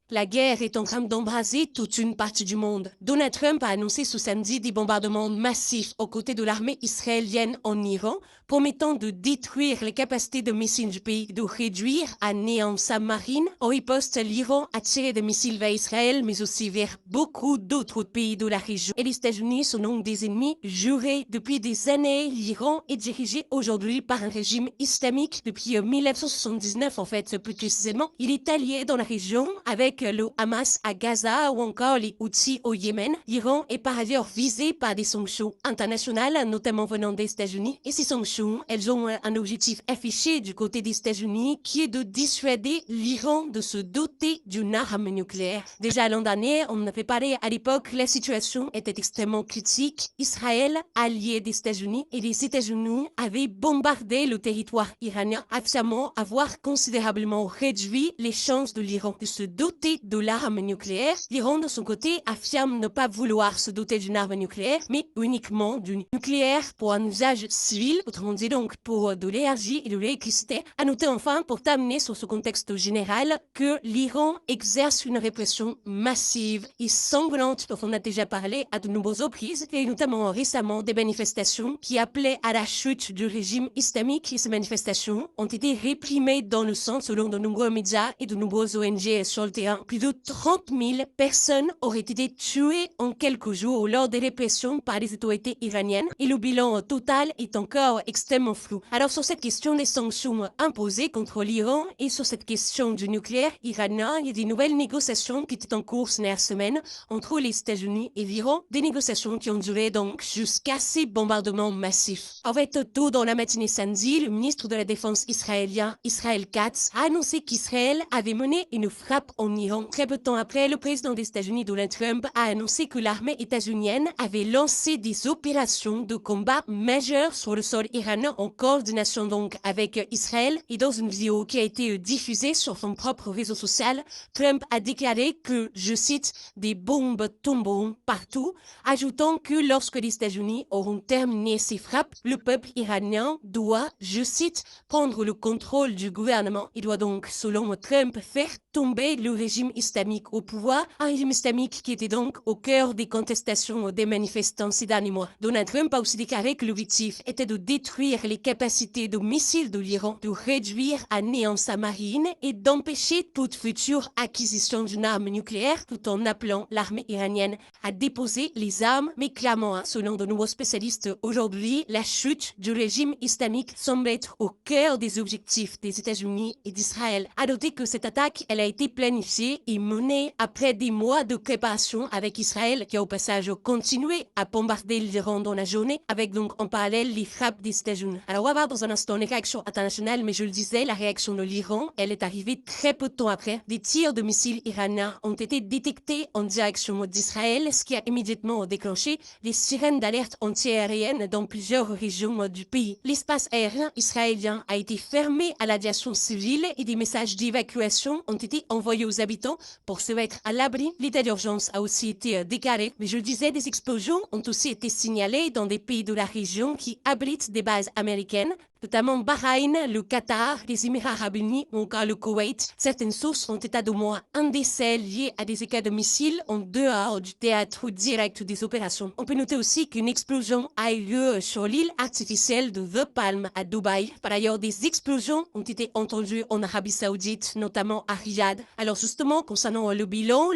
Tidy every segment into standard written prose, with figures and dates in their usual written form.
La guerre est en train d'embraser toute une partie du monde. Donald Trump a annoncé ce samedi des bombardements massifs aux côtés de l'armée israélienne en Iran, promettant de détruire les capacités de missiles du pays, de réduire à néant sa marine. En riposte, l'Iran a tiré des missiles vers Israël, mais aussi vers beaucoup d'autres pays de la région. Et les États-Unis sont donc des ennemis jurés depuis des années. L'Iran est dirigé aujourd'hui par un régime islamique depuis 1979, en fait, plus précisément. Il est allié dans la région avec le Hamas à Gaza ou encore les Houthis au Yémen. L'Iran est par ailleurs visé par des sanctions internationales, notamment venant des États-Unis. Et ces sanctions, elles ont un objectif affiché du côté des États-Unis qui est de dissuader l'Iran de se doter d'une arme nucléaire. Déjà l'an dernier, on avait parlé à l'époque, la situation était extrêmement critique. Israël, allié des États-Unis, et les États-Unis avaient bombardé le territoire iranien, affirmant avoir considérablement réduit les chances de l'Iran de se doter de l'arme nucléaire. L'Iran, de son côté, affirme ne pas vouloir se doter d'une arme nucléaire, mais uniquement d'une nucléaire pour un usage civil, autrement dit donc pour de l'énergie et de l'électricité. À noter enfin, pour terminer sur ce contexte général, que l'Iran exerce une répression massive et sanglante dont on a déjà parlé à de nombreuses reprises, et notamment récemment des manifestations qui appelaient à la chute du régime islamique, et ces manifestations ont été réprimées dans le sang selon de nombreux médias et de nombreuses ONG sur le terrain. Plus de 30 000 personnes auraient été tuées en quelques jours lors des répressions par les autorités iraniennes, et le bilan total est encore extrêmement flou. Alors sur cette question des sanctions imposées contre l'Iran et sur cette question du nucléaire iranien, il y a des nouvelles négociations qui étaient en cours ces dernières semaines entre les États-Unis et l'Iran, des négociations qui ont duré donc jusqu'à ces bombardements massifs. En fait, tôt dans la matinée samedi, le ministre de la Défense israélien, Israel Katz, a annoncé qu'Israël avait mené une frappe en Iran. Très peu de temps après, le président des États-Unis, Donald Trump, a annoncé que l'armée états-unienne avait lancé des opérations de combat majeures sur le sol iranien en coordination donc avec Israël. Et dans une vidéo qui a été diffusée sur son propre réseau social, Trump a déclaré que, je cite, des bombes tomberont partout, ajoutant que lorsque les États-Unis auront terminé ces frappes, le peuple iranien doit, je cite, prendre le contrôle du gouvernement. Il doit donc, selon Trump, faire tomber le régime islamique au pouvoir, un régime islamique qui était donc au cœur des contestations des manifestants ces derniers mois. Donald Trump a aussi déclaré que l'objectif était de détruire les capacités de missiles de l'Iran, de réduire à néant sa marine et d'empêcher toute future acquisition d'une arme nucléaire, tout en appelant l'armée iranienne à déposer les armes. Mais clairement, selon de nombreux spécialistes aujourd'hui, la chute du régime islamique semble être au cœur des objectifs des États-Unis et d'Israël. À noter que cette attaque, elle a été planifiée et menée après des mois de préparation avec Israël, qui a au passage continué à bombarder l'Iran dans la journée, avec donc en parallèle les frappes des États-Unis. Alors on va voir dans un instant les réactions internationales, mais je le disais, la réaction de l'Iran, elle est arrivée très peu de temps après. Des tirs de missiles iraniens ont été détectés en direction d'Israël, ce qui a immédiatement déclenché les sirènes d'alerte antiaérienne dans plusieurs régions du pays. L'espace aérien israélien a été fermé à l'aviation civile et des messages d'évacuation ont été envoyés aux habitants pour se mettre à l'abri. L'état d'urgence a aussi été déclaré, mais je le disais, des explosions ont aussi été signalées dans des pays de la région qui abritent des bases américaines, notamment Bahreïn, le Qatar, les Émirats arabes unis ou encore le Koweït. Certaines sources ont état d'au moins un décès lié à des éclats de missiles en dehors du théâtre direct des opérations. On peut noter aussi qu'une explosion a eu lieu sur l'île artificielle de The Palm à Dubaï. Par ailleurs, des explosions ont été entendues en Arabie Saoudite, notamment à Riyad. Alors justement, concernant le bilan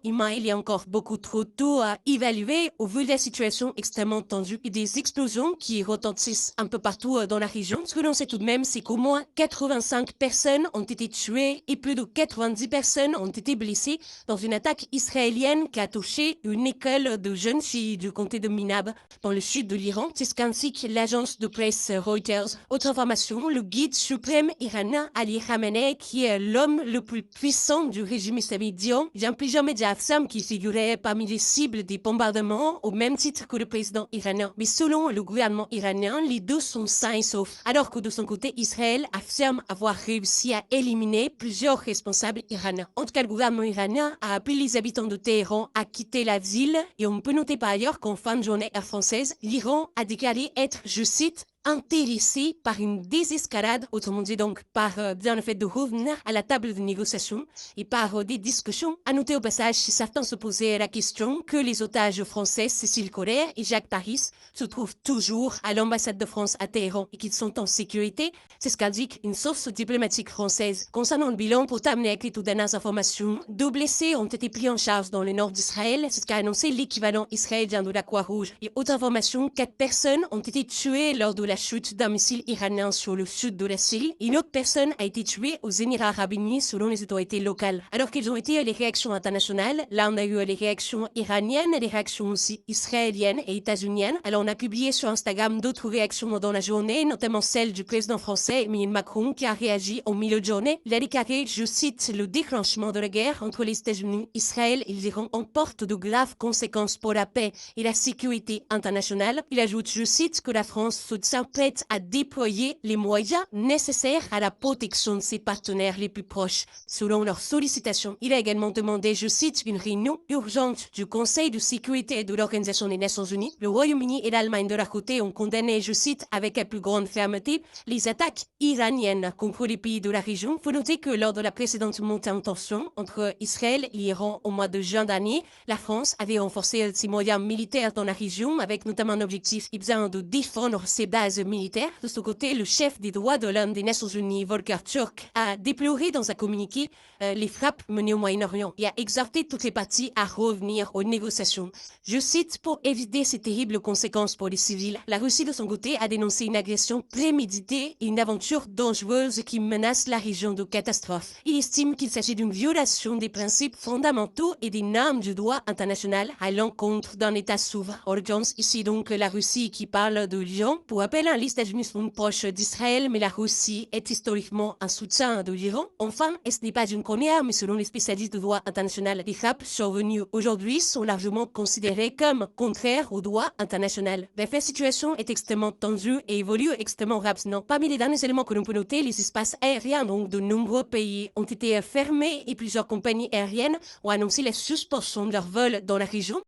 humain, il y a encore beaucoup trop tôt à évaluer au vu de la situation extrêmement tendue et des explosions qui retentissent un peu partout dans la région. Ce que l'on sait tout de même, c'est qu'au moins 85 personnes ont été tuées et plus de 90 personnes ont été blessées dans une attaque israélienne qui a touché une école de jeunes filles du comté de Minab, dans le sud de l'Iran. C'est ce qu'indique l'agence de presse Reuters. Autre information, le guide suprême iranien Ali Khamenei, qui est l'homme le plus puissant du régime islamique d'Iran, il y a plusieurs médias affirment qu'il figurait parmi les cibles des bombardements au même titre que le président iranien. Mais selon le gouvernement iranien, les deux sont sains et saufs. Alors que de son côté, Israël affirme avoir réussi à éliminer plusieurs responsables iraniens. En tout cas, le gouvernement iranien a appelé les habitants de Téhéran à quitter la ville et on peut noter par ailleurs qu'en fin de journée Air Française, l'Iran a déclaré être, je cite, intéressés par une désescalade, autrement dit donc par bien le fait de revenir à la table de négociation et par des discussions. À noter au passage, si certains se posaient la question, que les otages français Cécile Collère et Jacques Paris se trouvent toujours à l'ambassade de France à Téhéran et qu'ils sont en sécurité. C'est ce qu'indique une source diplomatique française. Concernant le bilan, pour terminer avec les toutes dernières informations, 2 blessés ont été pris en charge dans le nord d'Israël, c'est ce qu'a annoncé l'équivalent israélien de la Croix-Rouge. Et autre information, 4 personnes ont été tuées lors de la chute d'un missile iranien sur le sud de la Syrie. Une autre personne a été tuée aux Émirats arabes unis selon les autorités locales. Alors quelles ont été les réactions internationales? Là, on a eu les réactions iraniennes, les réactions aussi israéliennes et états-uniennes. Alors on a publié sur Instagram d'autres réactions dans la journée, notamment celle du président français Emmanuel Macron qui a réagi au milieu de journée. Il a déclaré, je cite, le déclenchement de la guerre entre les États-Unis, Israël et l'Iran emporte de graves conséquences pour la paix et la sécurité internationale. Il ajoute, je cite, que la France s'apprête à déployer les moyens nécessaires à la protection de ses partenaires les plus proches. Selon leurs sollicitations, il a également demandé, je cite, une réunion urgente du Conseil de sécurité de l'Organisation des Nations Unies. Le Royaume-Uni et l'Allemagne de leur côté ont condamné, je cite, avec la plus grande fermeté, les attaques iraniennes contre les pays de la région. Il faut noter que lors de la précédente montée en tension entre Israël et l'Iran au mois de juin dernier, la France avait renforcé ses moyens militaires dans la région avec notamment un objectif de défendre ses bases militaires. De ce côté, le chef des droits de l'homme des Nations Unies, Volker Turk, a déploré dans un communiqué les frappes menées au Moyen-Orient et a exhorté toutes les parties à revenir aux négociations. Je cite, pour éviter ces terribles conséquences pour les civils, la Russie de son côté a dénoncé une agression préméditée et une aventure dangereuse qui menace la région de catastrophe. Il estime qu'il s'agit d'une violation des principes fondamentaux et des normes du droit international à l'encontre d'un État souverain. En l'occurrence, ici donc la Russie qui parle de l'Iran. Pour rappel, les États-Unis sont proches d'Israël, mais la Russie est historiquement un soutien de l'Iran. Enfin, et ce n'est pas une première, mais selon les spécialistes du droit international, les frappes survenues aujourd'hui sont largement considérées comme contraires au droit international. Bref, la situation est extrêmement tendue et évolue extrêmement rapidement. Parmi les derniers éléments que l'on peut noter, les espaces aériens donc de nombreux pays ont été fermés et plusieurs compagnies aériennes ont annoncé la suspension de leurs vols dans la région.